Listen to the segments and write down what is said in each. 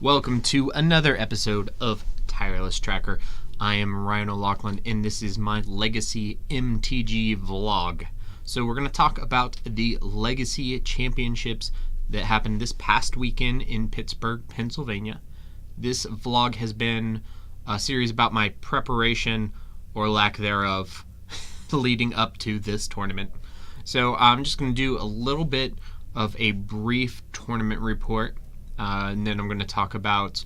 Welcome to another episode of Tireless Tracker. I am Ryan O'Loughlin, and this is my Legacy MTG vlog. So we're going to talk about the Legacy Championships that happened this past weekend in Pittsburgh, Pennsylvania. This vlog has been a series about my preparation, or lack thereof, leading up to this tournament. So I'm just going to do a little bit of a brief tournament report, and then I'm going to talk about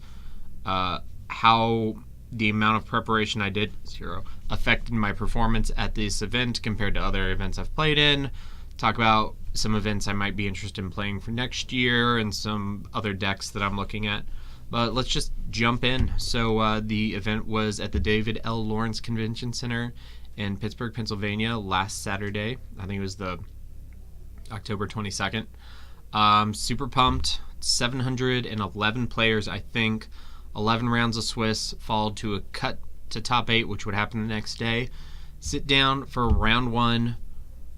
how the amount of preparation I did, 0, affected my performance at this event compared to other events I've played in. Talk about some events I might be interested in playing for next year and some other decks that I'm looking at. But let's just jump in. So the event was at the David L. Lawrence Convention Center in Pittsburgh, Pennsylvania last Saturday. I think it was the October 22nd. Super pumped. 711 players, I think. 11 rounds of Swiss, followed to a cut to top 8, which would happen the next day. Sit down for round 1,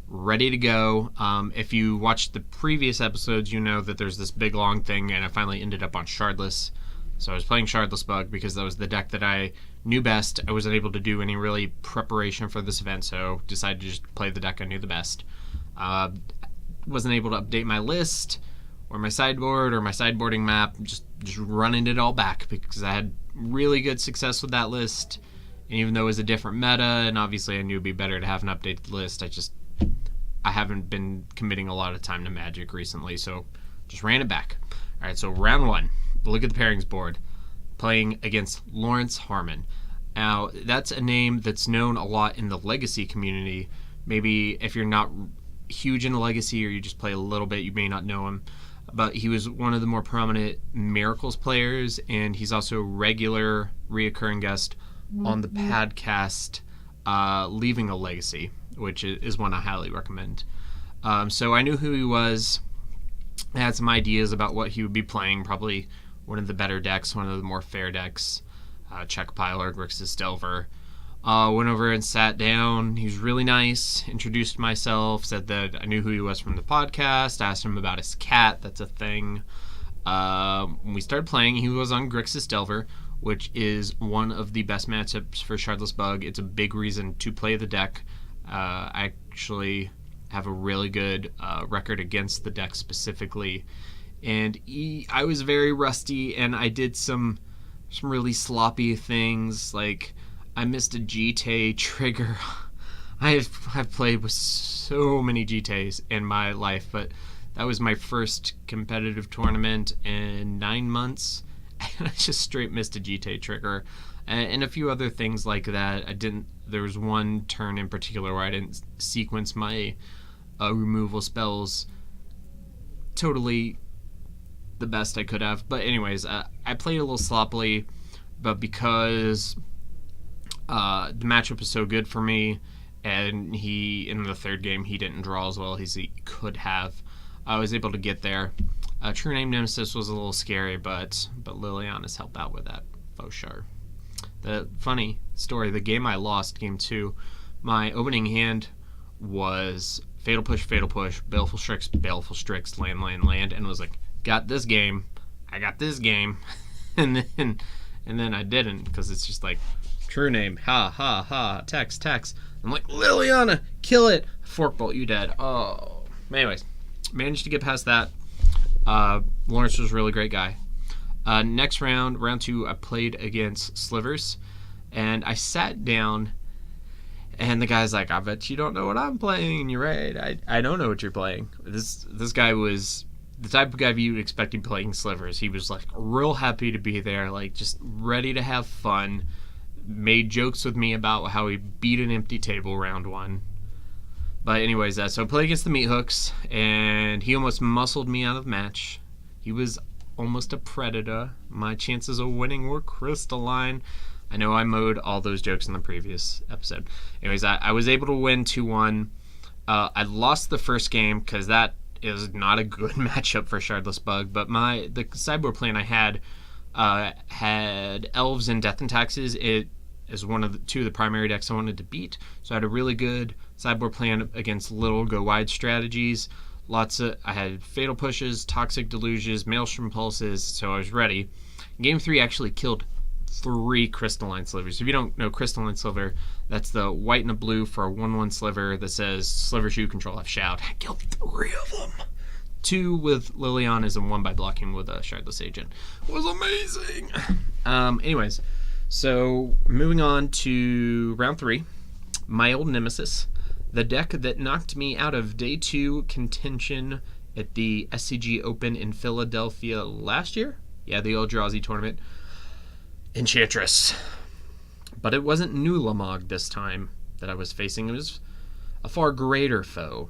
ready to go. If you watched the previous episodes, you know that there's this big long thing, and I finally ended up on Shardless. So I was playing Shardless Bug because that was the deck that I knew best. I wasn't able to do any really preparation for this event, so decided to just play the deck I knew the best. Wasn't able to update my list or my sideboard or my sideboarding map, just running it all back because I had really good success with that list. And even though it was a different meta, and obviously I knew it'd be better to have an updated list, I haven't been committing a lot of time to Magic recently, so just ran it back. All right, so round 1. Look at the pairings board. Playing against Lawrence Harmon. Now, that's a name that's known a lot in the Legacy community. Maybe if you're not huge in Legacy or you just play a little bit, you may not know him. But he was one of the more prominent Miracles players, and he's also a regular, reoccurring guest on the podcast Leaving a Legacy, which is one I highly recommend. So I knew who he was. I had some ideas about what he would be playing, probably one of the better decks, one of the more fair decks. Check Piler, Grixis Delver. Went over and sat down. He was really nice. Introduced myself. Said that I knew who he was from the podcast. Asked him about his cat. That's a thing. When we started playing, he was on Grixis Delver, which is one of the best matchups for Shardless Bug. It's a big reason to play the deck. I actually have a really good record against the deck specifically. And I was very rusty, and I did some really sloppy things, like I missed a GT trigger. I've played with so many GTs in my life, but that was my first competitive tournament in 9 months, and I just straight missed a GT trigger, and a few other things like that. There was one turn in particular where I didn't sequence my removal spells totally the best I could have. But anyways, I played a little sloppily, but because the matchup was so good for me, and in the third game, he didn't draw as well as he could have. I was able to get there. True Name Nemesis was a little scary, but Liliana's helped out with that, faux sure. The funny story, the game I lost, game 2, my opening hand was Fatal Push, Baleful Strix, land, and was like, got this game, I got this game, and then I didn't, because it's just like, True Name, ha, text. I'm like, Liliana, kill it. Forkbolt, you dead. Oh. Anyways, managed to get past that. Lawrence was a really great guy. Next round 2, I played against Slivers, and I sat down, and the guy's like, I bet you don't know what I'm playing. You're right, I don't know what you're playing. This guy was the type of guy you'd expect to be playing Slivers. He was like real happy to be there, like just ready to have fun. Made jokes with me about how he beat an empty table round 1. But anyways, so I played against the Meat Hooks, and he almost muscled me out of the match. He was almost a predator. My chances of winning were crystalline. I know I mowed all those jokes in the previous episode. Anyways, I was able to win 2-1. I lost the first game because that is not a good matchup for Shardless Bug, but the sideboard plan I had Elves and Death and Taxes. It is one of the 2 of the primary decks I wanted to beat, so I had a really good sideboard plan against little go wide strategies. I had Fatal Pushes, Toxic Deluges, Maelstrom Pulses, so I was ready. Game 3 actually killed 3 crystalline slivers. If you don't know crystalline sliver, that's the white and a blue for a 1/1 sliver that says slivers you control have shout. I killed 3 of them. 2 with Liliana's and 1 by blocking with a Shardless Agent. It was amazing. Anyways, so moving on to round 3. My old nemesis, the deck that knocked me out of day 2 contention at the SCG Open in Philadelphia last year. Yeah, the Eldrazi tournament. Enchantress. But it wasn't Nulamog this time that I was facing. It was a far greater foe.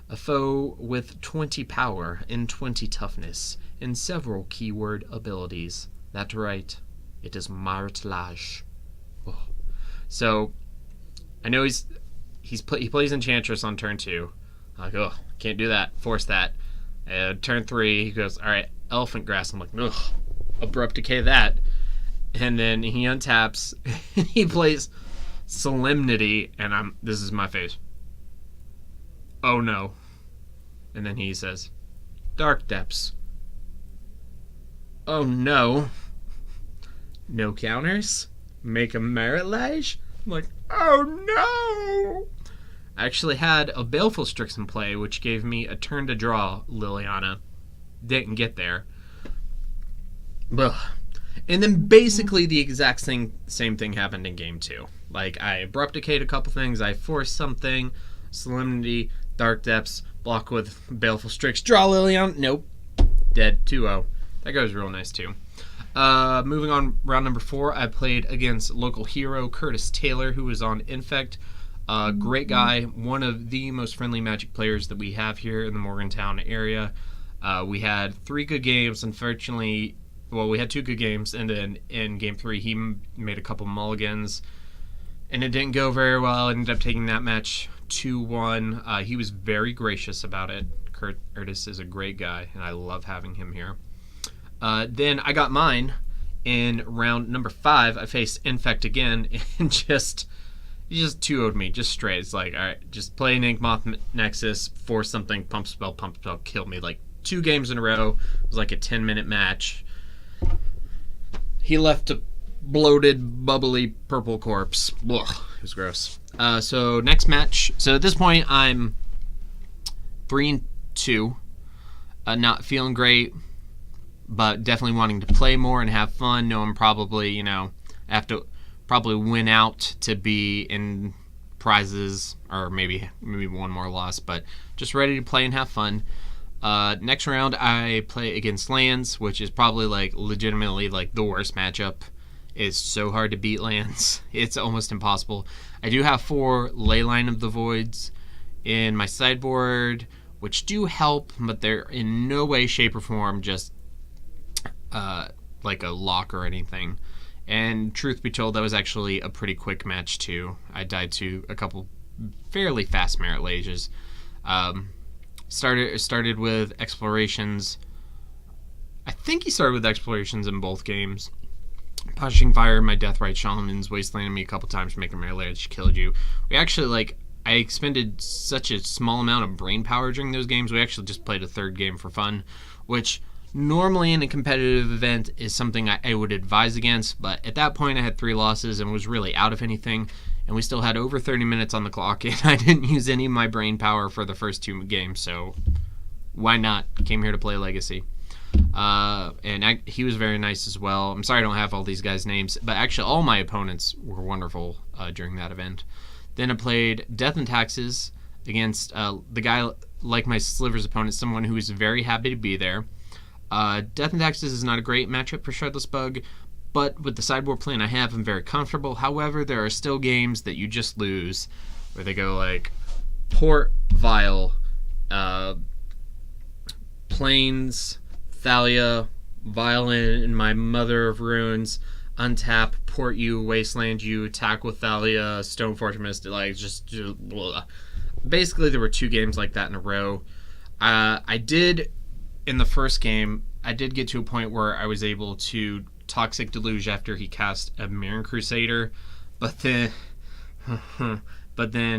A foe with 20 power and 20 toughness and several keyword abilities. That's right. It is Martelage. Oh. So, I know he plays Enchantress on turn 2. I'm like, can't do that. Force that. Turn 3, he goes, alright, Elephant Grass. I'm like, Abrupt Decay that. And then he untaps, he plays Solemnity, and this is my face. Oh no. And then he says, Dark Depths. Oh no. No counters? Make a Martelage? I'm like, oh no! I actually had a Baleful Strix in play, which gave me a turn to draw Liliana. Didn't get there. Ugh. And then basically the exact same thing happened in game 2. Like, I Abrupt Decayed a couple things, I forced something, Solemnity, Dark Depths, block with Baleful Strix, draw Liliana, nope, dead, 2-0. That goes real nice too. Moving on, round number 4, I played against local hero Curtis Taylor, who was on Infect. Great guy, one of the most friendly Magic players that we have here in the Morgantown area. We had 3 good games. Unfortunately, well, we had 2 good games, and then in game 3, he made a couple mulligans, and it didn't go very well. I ended up taking that match 2-1. He was very gracious about it. Curtis is a great guy, and I love having him here. Then I got mine in round number 5. I faced Infect again, and he just 2-0'd me, just straight. It's like, alright, just play an Inkmoth Nexus, force something, pump spell, kill me. Like, 2 games in a row. It was like a 10-minute match. He left a bloated, bubbly purple corpse. Ugh, it was gross. So next match. So at this point, I'm 3-2. Not feeling great, but definitely wanting to play more and have fun. Know I'm probably, have to probably win out to be in prizes, or maybe one more loss, but just ready to play and have fun. Next round, I play against Lands, which is probably legitimately the worst matchup. It's so hard to beat Lands. It's almost impossible. I do have 4 Leyline of the Voids in my sideboard, which do help, but they're in no way, shape, or form just like a lock or anything. And truth be told, that was actually a pretty quick match too. I died to a couple fairly fast Martelages. Started with Explorations. I think he started with Explorations in both games. Punishing Fire, my Deathrite Shamans wastelanded me a couple times to make a Martelage killed you. We actually, I expended such a small amount of brain power during those games, we actually just played a 3rd game for fun, which normally in a competitive event is something I would advise against, but at that point I had 3 losses and was really out of anything, and we still had over 30 minutes on the clock, and I didn't use any of my brain power for the first 2 games, so why not? Came here to play Legacy. He was very nice as well. I'm sorry I don't have all these guys' names, but actually all my opponents were wonderful during that event. Then I played Death and Taxes against the guy like my Slivers opponent, someone who was very happy to be there. Death and Taxes is not a great matchup for Shardless Bug, but with the sideboard plan I have, I'm very comfortable. However, there are still games that you just lose, where they go Port, Vile, Plains, Thalia, Violin, and my Mother of Runes, untap, port you, wasteland you, attack with Thalia, Stoneforge Mist, just blah. Basically there were 2 games like that in a row. I did, in the first game, I did get to a point where I was able to Toxic Deluge after he cast a Mirren Crusader, but then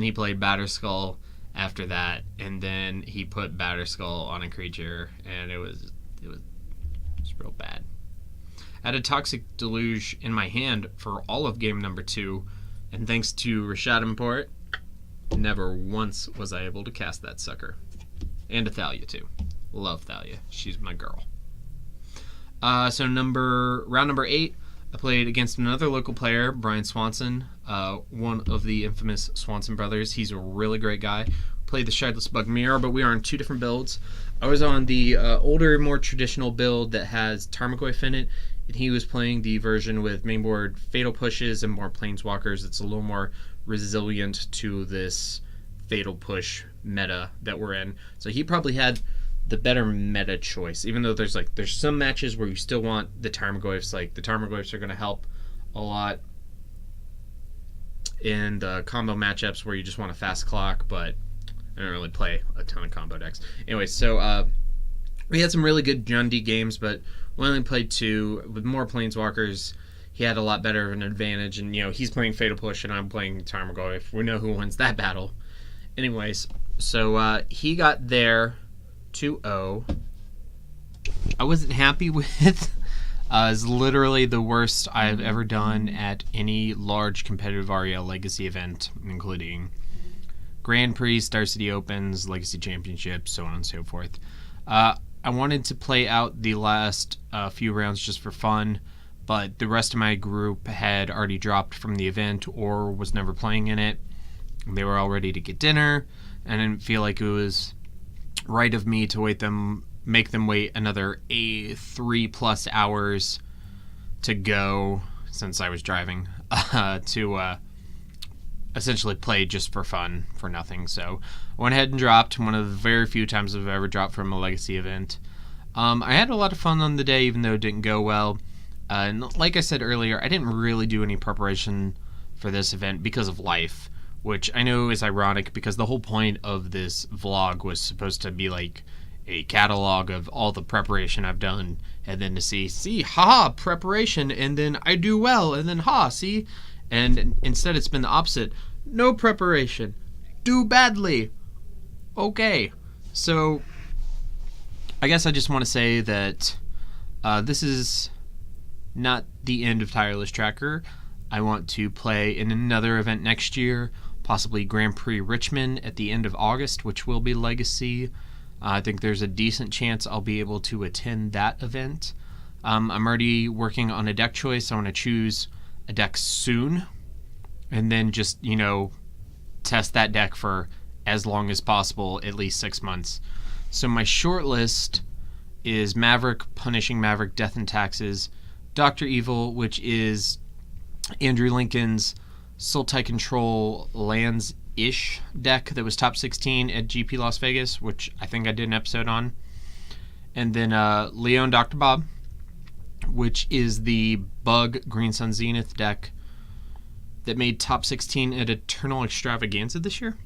he played Batterskull after that, and then he put Batterskull on a creature, and it was real bad. Had a Toxic Deluge in my hand for all of game number 2, and thanks to Rashad Import, never once was I able to cast that sucker. And a Thalia too. Love Thalia. She's my girl. So round number 8, I played against another local player, Brian Swanson, one of the infamous Swanson brothers. He's a really great guy. Played the Shardless Bug Mirror, but we are on 2 different builds. I was on the older, more traditional build that has Tarmogoyf in it, and he was playing the version with mainboard Fatal Pushes and more Planeswalkers. It's a little more resilient to this Fatal Push meta that we're in. So he probably had the better meta choice, even though there's some matches where you still want the Tarmogoyfs. Like the Tarmogoyfs are going to help a lot in the combo matchups where you just want a fast clock, but I don't really play a ton of combo decks. Anyway, so we had some really good Jundi games, but we only played 2 with more Planeswalkers. He had a lot better of an advantage, and he's playing Fatal Push and I'm playing Tarmogoyf. We know who wins that battle. Anyways, so he got there 2-0. I wasn't happy with. It's literally the worst I've ever done at any large competitive REL Legacy event, including Grand Prix, Star City Opens, Legacy Championships, so on and so forth. I wanted to play out the last few rounds just for fun, but the rest of my group had already dropped from the event or was never playing in it. They were all ready to get dinner, and I didn't feel like it was right of me to make them wait another 3+ hours to go, since I was driving, to essentially play just for fun, for nothing. So I went ahead and dropped, one of the very few times I've ever dropped from a Legacy event. I had a lot of fun on the day, even though it didn't go well. And like I said earlier, I didn't really do any preparation for this event because of life, which I know is ironic because the whole point of this vlog was supposed to be like a catalog of all the preparation I've done, and then to see, haha, preparation, and then I do well, and then see, and instead it's been the opposite. No preparation, do badly. Okay, so I guess I just want to say that this is not the end of Tireless Tracker. I want to play in another event next year, possibly Grand Prix Richmond at the end of August, which will be Legacy. I think there's a decent chance I'll be able to attend that event. I'm already working on a deck choice. I want to choose a deck soon, and then just, test that deck for as long as possible, at least 6 months. So my short list is Maverick, Punishing Maverick, Death and Taxes, Dr. Evil, which is Andrew Lincoln's Sultai Control Lands-ish deck that was top 16 at GP Las Vegas, which I think I did an episode on. And then Leon Dr. Bob, which is the Bug Green Sun Zenith deck that made top 16 at Eternal Extravaganza this year.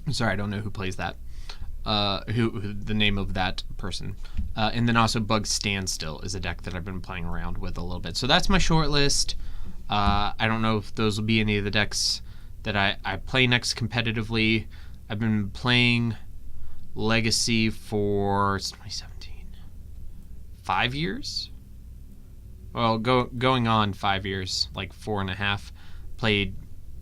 I'm sorry, I don't know who plays that. Who the name of that person. And then also Bug Standstill is a deck that I've been playing around with a little bit. So that's my short list. I don't know if those will be any of the decks that I play next competitively. I've been playing Legacy for 2017. 5 years? Well, going on 5 years, like 4.5. Played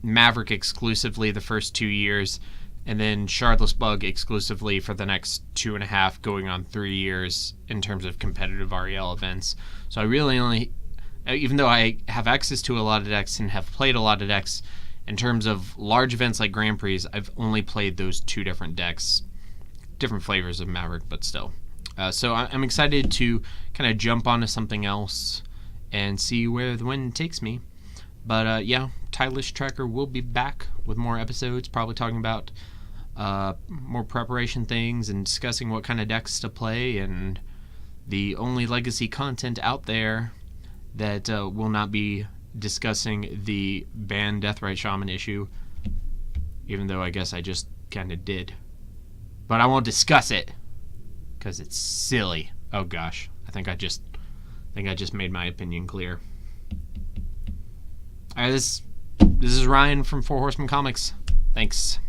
Maverick exclusively the first 2 years, and then Shardless Bug exclusively for the next 2.5, going on 3 years in terms of competitive REL events. So I really only, even though I have access to a lot of decks and have played a lot of decks, in terms of large events like Grand Prix, I've only played those 2 different decks, different flavors of Maverick, but still. So I'm excited to kind of jump onto something else and see where the wind takes me. But yeah, Tireless Tracker will be back with more episodes, probably talking about more preparation things and discussing what kind of decks to play, and the only Legacy content out there that will not be discussing the banned Deathrite Shaman issue, even though I guess I just kind of did. But I won't discuss it because it's silly. Oh gosh, I think I just made my opinion clear. All right, this is Ryan from Four Horsemen Comics. Thanks.